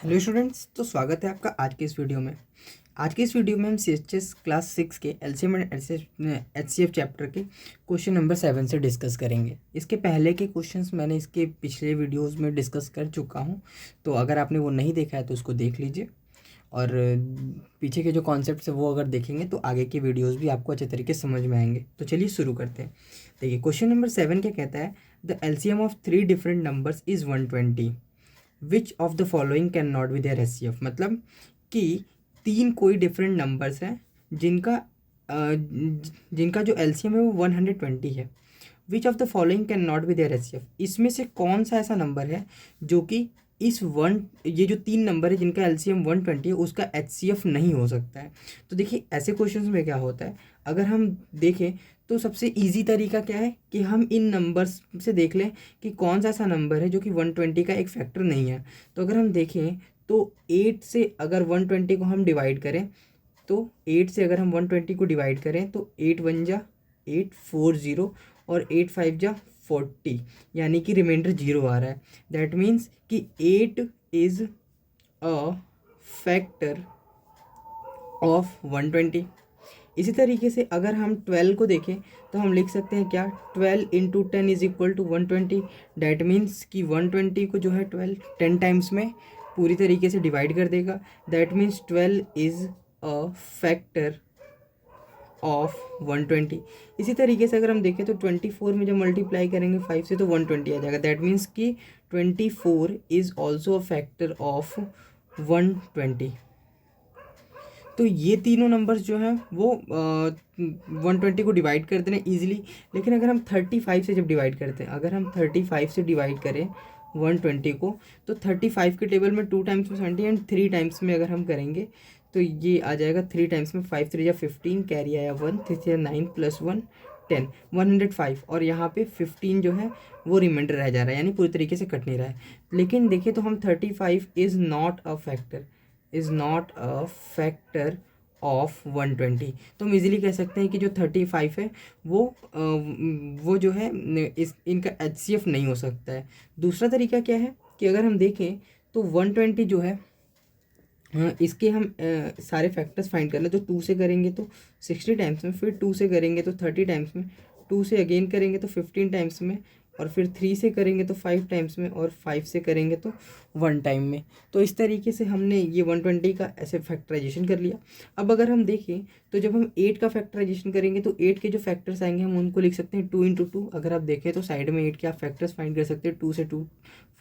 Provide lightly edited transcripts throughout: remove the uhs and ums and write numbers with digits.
Hello students, तो स्वागत है आपका आज के इस वीडियो में। आज के इस वीडियो में हम सीएचएस क्लास 6 के एलसीएम एंड एचसीएफ चैप्टर के क्वेश्चन नंबर 7 से डिस्कस करेंगे। इसके पहले के क्वेश्चंस मैंने इसके पिछले वीडियोस में डिस्कस कर चुका हूं, तो अगर आपने वो नहीं देखा है तो उसको देख लीजिए और पीछे के जो कॉन्सेप्ट्स है वो अगर देखेंगे तो आगे के वीडियोज़ भी आपको अच्छे तरीके से समझ में आएंगे। तो चलिए शुरू करते हैं। देखिए क्वेश्चन नंबर 7 क्या कहता है, the LCM of 3 different numbers is 120, which of the following can not be their HCF. मतलब कि 3 कोई डिफरेंट नंबर्स हैं जिनका जो एलसीएम है वो 120 है। Which of the following can not be their HCF, इसमें से कौन सा ऐसा नंबर है जो कि ये जो 3 नंबर है जिनका एलसीएम 120 है उसका एचसीएफ नहीं हो सकता है। तो देखिए ऐसे क्वेश्चंस में क्या होता है, अगर हम देखें तो सबसे इजी तरीका क्या है कि हम इन नंबर्स से देख लें कि कौन सा ऐसा नंबर है जो कि 120 का एक फैक्टर नहीं है। तो अगर हम देखें तो 8 से अगर 120 को हम डिवाइड करें, तो 8 से अगर हम 120 को डिवाइड करें तो 8 1 जा 840 और 8 5 जा 40, यानी कि रिमाइंडर 0 आ रहा है। दैट मीन्स कि 8 इज़ अ फैक्टर ऑफ 120। इसी तरीके से अगर हम 12 को देखें तो हम लिख सकते हैं क्या, 12 into 10 is equal to 120। That means कि 120 को जो है 12 10 टाइम्स में पूरी तरीके से डिवाइड कर देगा। That means 12 is a factor of 120। इसी तरीके से अगर हम देखें तो 24 में जब मल्टीप्लाई करेंगे 5 से तो 120 आ जाएगा। दैट मीन्स कि 24 is also a factor of 120। तो ये तीनों नंबर्स जो हैं वो 120 को डिवाइड कर देना ईजिली। लेकिन अगर हम 35 से जब डिवाइड करते हैं, अगर हम 35 से डिवाइड करें 120 को, तो 35 के टेबल में 2 टाइम्स में 70 एंड 3 टाइम्स में अगर हम करेंगे तो ये आ जाएगा 3 टाइम्स में 5 3 या 15, कैरी आया 1, 3 9 प्लस 1 10, 105। और यहाँ पे 15 जो है वो रिमाइंडर रह जा रहा है, यानी पूरी तरीके से कट नहीं रहा है। लेकिन देखिए तो हम 35 is not a factor, is not a factor of 120। तो हम इजीली कह सकते हैं कि जो 35 है वो जो है इनका एचसीएफ नहीं हो सकता है। दूसरा तरीका क्या है कि अगर हम देखें तो 120 जो है, इसके हम सारे फैक्टर्स फाइंड कर लें। तो 2 से करेंगे तो 60 टाइम्स में, फिर 2 से करेंगे तो 30 टाइम्स में, 2 से अगेन करेंगे तो 15 टाइम्स में, और फिर 3 से करेंगे तो 5 टाइम्स में, और 5 से करेंगे तो 1 टाइम में। तो इस तरीके से हमने ये 120 का ऐसे फैक्टराइजेशन कर लिया। अब अगर हम देखें तो जब हम 8 का फैक्टराइजेशन करेंगे तो 8 के जो फैक्टर्स आएंगे हम उनको लिख सकते हैं 2 इंटू 2। अगर आप देखें तो साइड में 8 के आप फैक्टर्स फाइंड कर सकते हैं, 2 से 2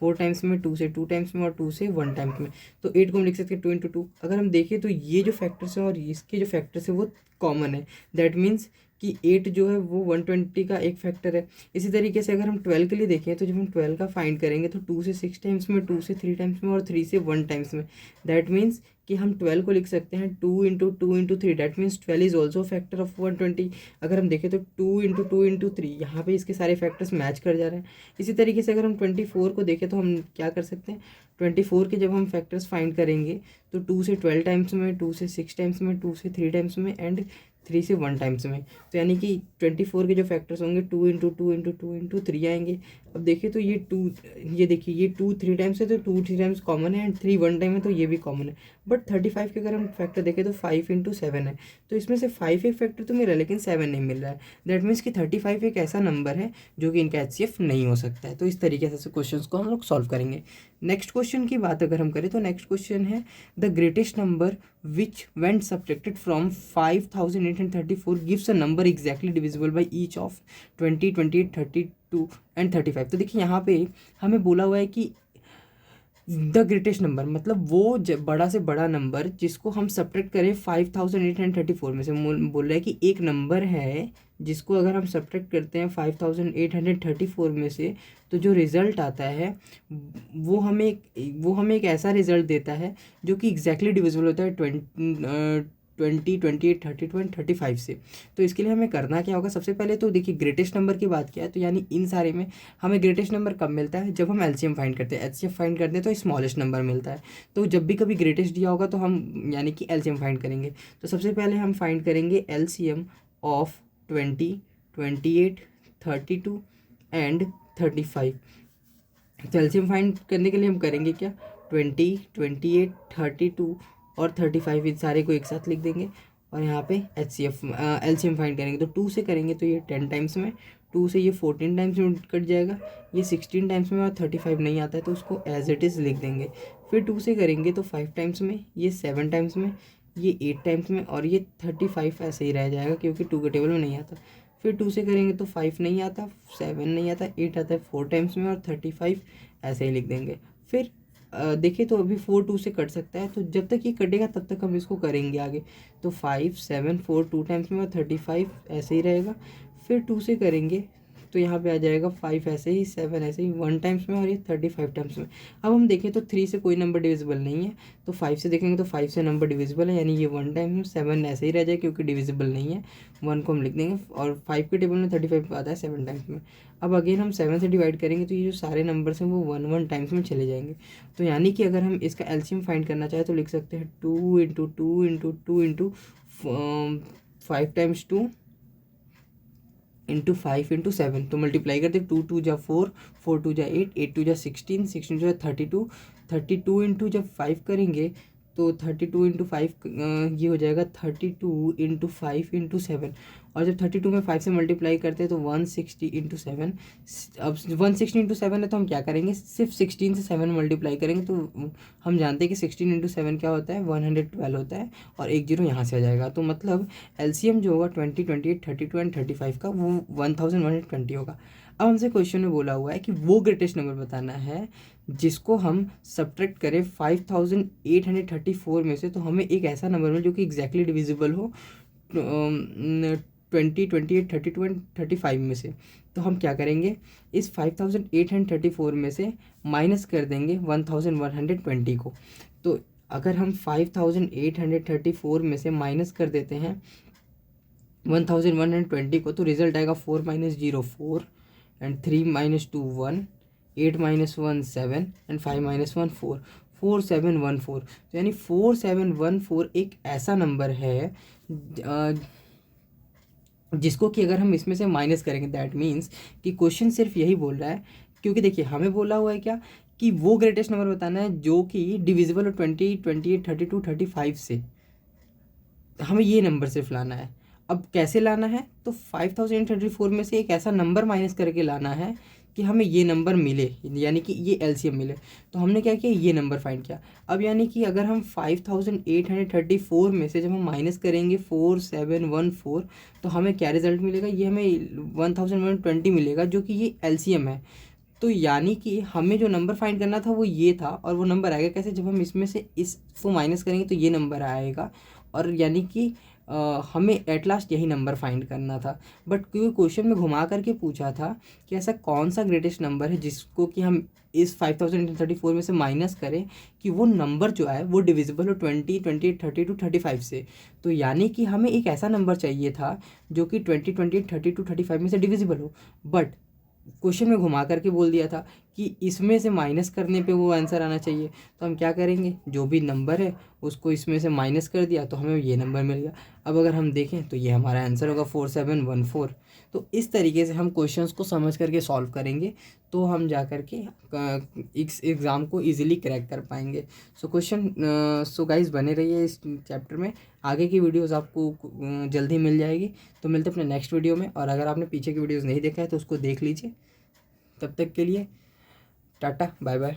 4 टाइम्स में, 2 से 2 टाइम्स में, और 2 से 1 टाइम्स में। तो 8 को हम लिख सकते हैं 2 इंटू 2। अगर हम देखें तो ये जो फैक्टर्स हैं और इसके जो फैक्टर्स हैं वो कॉमन है। दैट मीन्स कि 8 जो है वो 120 का एक फैक्टर है। इसी तरीके से अगर हम 12 के लिए देखें तो जब हम 12 का फाइंड करेंगे तो 2 से 6 टाइम्स में, 2 से 3 टाइम्स में, और 3 से 1 टाइम्स में। दैट मीन्स कि हम 12 को लिख सकते हैं 2 into 2 into 3। That means 12 is also factor of 120। अगर हम देखें तो 2 इंटू 2 इंटू 3, यहाँ पे इसके सारे फैक्टर्स मैच कर जा रहे हैं। इसी तरीके से अगर हम 24 को देखें तो हम क्या कर सकते हैं, 24 के जब हम फैक्टर्स फाइंड करेंगे तो 2 से 12 टाइम्स में, 2 से 6 टाइम्स में, 2 से 3 टाइम्स में, एंड 3 से 1 टाइम्स में। तो यानी कि 24 के जो फैक्टर्स होंगे 2 इंटू 2 इंटू 2 इंटू 3 आएंगे। अब देखिए तो ये देखिए ये 2 3 टाइम्स है तो 2 3 टाइम्स कॉमन है, एंड 3 1 टाइम है तो ये भी कॉमन है। बट 35 के अगर हम फैक्टर देखें तो 5 इंटू 7 है, तो इसमें से 5 एक फैक्टर तो मिल रहा है लेकिन 7 नहीं मिल रहा है। दैट मीन्स कि 35 एक ऐसा नंबर है जो कि इनका एचसीएफ नहीं हो सकता है। तो इस तरीके से क्वेश्चन को हम लोग सॉल्व करेंगे। नेक्स्ट क्वेश्चन की बात अगर हम करें तो नेक्स्ट क्वेश्चन है, the greatest number which when subtracted from 5834 gives a number exactly divisible by each of 20 28 32 and 35। तो देखिए यहाँ पे हमें बोला हुआ है कि द ग्रेटेस्ट नंबर मतलब वो बड़ा से बड़ा नंबर जिसको हम सब्ट्रैक्ट करें 5834 में से। बोल रहा है कि एक नंबर है जिसको अगर हम सब्ट्रैक्ट करते हैं 5834 में से तो जो रिज़ल्ट आता है वो हमें एक ऐसा रिज़ल्ट देता है जो कि एग्जैक्टली डिविजिबल होता है 20 28 32 एंड 35 से। तो इसके लिए हमें करना क्या होगा, सबसे पहले तो देखिए ग्रेटेस्ट नंबर की बात क्या है, तो यानी इन सारे में हमें ग्रेटेस्ट नंबर कब मिलता है, जब हम एलसीएम फाइंड करते हैं। एचसीएफ फाइंड करते हैं तो स्मॉलेस्ट नंबर मिलता है। तो जब भी कभी ग्रेटेस्ट दिया होगा तो हम यानी कि एलसीएम फाइंड करेंगे। तो सबसे पहले हम फाइंड करेंगे एलसीएम ऑफ 20 28 32 एंड 35। तो एलसीएम फाइंड करने के लिए हम करेंगे क्या, 20, 28, 32 और 35 इन सारे को एक साथ लिख देंगे और यहाँ पे एलसीएम फाइंड करेंगे। तो 2 से करेंगे तो ये 10 टाइम्स में, 2 से ये 14 टाइम्स में कट जाएगा, ये 16 टाइम्स में और 35 नहीं आता है तो उसको एज इट इज़ लिख देंगे। फिर 2 से करेंगे तो 5 टाइम्स में, ये 7 टाइम्स में, ये 8 टाइम्स में और ये 35 ऐसे ही रह जाएगा क्योंकि 2 के टेबल में नहीं आता। फिर 2 से करेंगे तो 5 नहीं आता, 7 नहीं आता, 8 आता है 4 टाइम्स में और 35 ऐसे ही लिख देंगे। फिर देखिए तो अभी 4 2 से कट सकता है, तो जब तक ये कटेगा तब तक हम इसको करेंगे आगे। तो 5 7 4 2 टाइम्स में और 35 ऐसे ही रहेगा। फिर 2 से करेंगे तो यहाँ पे आ जाएगा 5 ऐसे ही, 7 ऐसे ही 1 टाइम्स में और ये 35 टाइम्स में। अब हम देखें तो 3 से कोई नंबर डिविजिबल नहीं है, तो 5 से देखेंगे तो 5 से नंबर डिविजिबल है, यानी ये 1 टाइम्स में, 7 ऐसे ही रह जाए क्योंकि डिविजिबल नहीं है, 1 को हम लिख देंगे और 5 के टेबल में 35 आता है 7 टाइम्स में। अब अगेन हम 7 से डिवाइड करेंगे तो ये जो सारे नंबर्स हैं वो 1 टाइम्स में चले जाएंगे। तो यानी कि अगर हम इसका एलसीएम फाइंड करना चाहें तो लिख सकते हैं 2 into 2 into 2 into 5 times 2 into 5 into 7, तो मल्टीप्लाई करते 2 2 जा 4, 4 2 जा 8, 8 2 जा 16, 16 जा 32, 32 इंटू जब 5 करेंगे तो 32 इंटू 5 ये हो जाएगा 32 इंटू 5 इंटू 7, और जब 32 में 5 से मल्टीप्लाई करते हैं तो 160 इंटू 7। अब 160 इंटू 7 है तो हम क्या करेंगे, सिर्फ 16 से 7 मल्टीप्लाई करेंगे तो हम जानते हैं कि 16 इंटू 7 क्या होता है, 112 होता है और एक जीरो यहाँ से आ जाएगा। तो मतलब एलसीएम जो होगा 20, 28, 32 एंड 35 का वो 1120 होगा। अब हमसे क्वेश्चन में बोला हुआ है कि वो ग्रेटेस्ट नंबर बताना है जिसको हम सब्ट्रैक्ट करें 5834 में से, तो हमें एक ऐसा नंबर मिले जो कि एग्जैक्टली डिविजिबल हो 20, 28, 32 एंड 35 में से। तो हम क्या करेंगे, इस 5834 में से माइनस कर देंगे 1120 को। तो अगर हम 5834 में से माइनस कर देते हैं 1120 को तो रिजल्ट आएगा 4 - 0 4 एंड 3 - 2 1, 8 - 1 7 एंड 5 - 1 4, 4714। तो यानी 4714 एक ऐसा नंबर है जिसको कि अगर हम इसमें से माइनस करेंगे, दैट मीन्स कि क्वेश्चन सिर्फ यही बोल रहा है, क्योंकि देखिए हमें बोला हुआ है क्या कि वो ग्रेटेस्ट नंबर बताना है जो कि डिविजिबल हो 20, 28, 32, 35 से, हमें ये नंबर सिर्फ लाना है। अब कैसे लाना है, तो 5834 में से एक ऐसा नंबर माइनस करके लाना है कि हमें ये नंबर मिले, यानी कि ये एलसीएम मिले। तो हमने क्या किया, ये नंबर फाइंड किया। अब यानी कि अगर हम 5834 में से जब हम माइनस करेंगे 4714 तो हमें क्या रिजल्ट मिलेगा, ये हमें 1120 मिलेगा जो कि ये एलसीएम है। तो यानी कि हमें जो नंबर फाइंड करना था वो ये था, और वो नंबर आएगा कैसे, जब हम इसमें से इसको माइनस करेंगे तो ये नंबर आएगा, और यानी कि हमें एट लास्ट यही नंबर फाइंड करना था। बट क्योंकि क्वेश्चन में घुमा करके पूछा था कि ऐसा कौन सा ग्रेटेस्ट नंबर है जिसको कि हम इस 5834 में से माइनस करें कि वो नंबर जो है वो डिविजिबल हो 20, 28, 32, 35 से। तो यानी कि हमें एक ऐसा नंबर चाहिए था जो कि 20, 28, 32, 35 में से डिविजिबल हो, बट क्वेश्चन में घुमा करके बोल दिया था कि इसमें से माइनस करने पे वो आंसर आना चाहिए। तो हम क्या करेंगे, जो भी नंबर है उसको इसमें से माइनस कर दिया तो हमें ये नंबर मिल गया। अब अगर हम देखें तो ये हमारा आंसर होगा 4714। तो इस तरीके से हम क्वेश्चंस को समझ करके सॉल्व करेंगे तो हम जा कर के इस एग्ज़ाम को इजीली क्रैक कर पाएंगे। सो गाइस बने रहिए इस चैप्टर में, आगे की वीडियोस आपको जल्दी मिल जाएगी। तो मिलते हैं अपने नेक्स्ट वीडियो में, और अगर आपने पीछे की वीडियोस नहीं देखा है तो उसको देख लीजिए। तब तक के लिए टाटा बाय बाय।